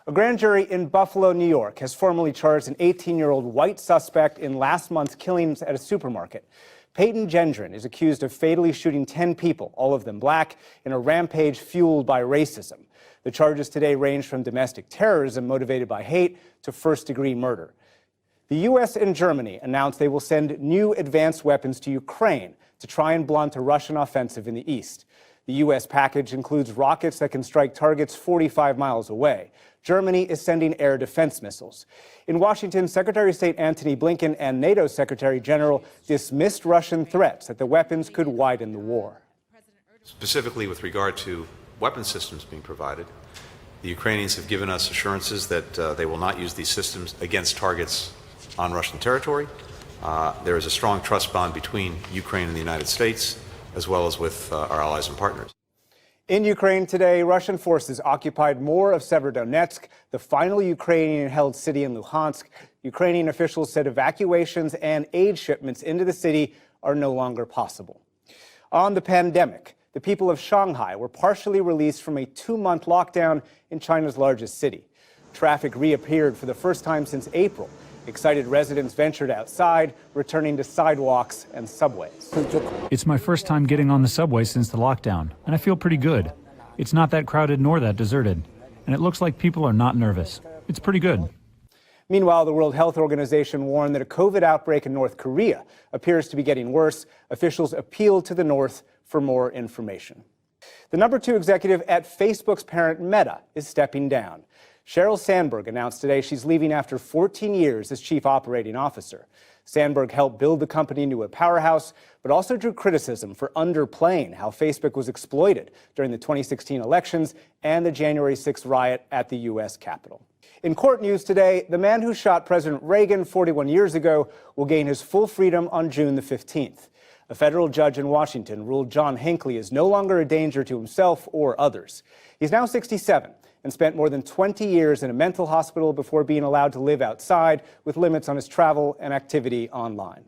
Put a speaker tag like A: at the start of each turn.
A: A grand jury in Buffalo, New York, has formally charged an 18-year-old white suspect in last month's killings at a supermarket. Peyton Gendron is accused of fatally shooting 10 people, all of them black, in a rampage fueled by racism. The charges today range from domestic terrorism motivated by hate to first-degree murder. The U.S. and Germany announced they will send new advanced weapons to Ukraine to try and blunt a Russian offensive in the east. The U.S. package includes rockets that can strike targets 45 miles away. Germany is sending air defense missiles. In Washington, Secretary of State Antony Blinken and NATO Secretary General dismissed Russian threats that the weapons could widen the war.
B: Specifically with regard to weapon systems being provided, the Ukrainians have given us assurances that they will not use these systems against targets on Russian territory. There is a strong trust bond between Ukraine and the United States, as well as with our allies and partners.
A: In Ukraine today, Russian forces occupied more of Severodonetsk, the final Ukrainian-held city in Luhansk. Ukrainian officials said evacuations and aid shipments into the city are no longer possible. On the pandemic, the people of Shanghai were partially released from a 2-month lockdown in China's largest city. Traffic reappeared for the first time since April. Excited residents ventured outside, returning to sidewalks and subways.
C: It's my first time getting on the subway since the lockdown, and I feel pretty good. It's not that crowded nor that deserted, and it looks like people are not nervous. It's pretty good.
A: Meanwhile, the World Health Organization warned that a COVID outbreak in North Korea appears to be getting worse. Officials appealed to the North for more information. The number 2 executive at Facebook's parent Meta is stepping down. Sheryl Sandberg announced today she's leaving after 14 years as chief operating officer. Sandberg helped build the company into a powerhouse, but also drew criticism for underplaying how Facebook was exploited during the 2016 elections and the January 6th riot at the U.S. Capitol. In court news today, the man who shot President Reagan 41 years ago will gain his full freedom on June the 15th. A federal judge in Washington ruled John Hinckley is no longer a danger to himself or others. He's now 67. And spent more than 20 years in a mental hospital before being allowed to live outside with limits on his travel and activity online.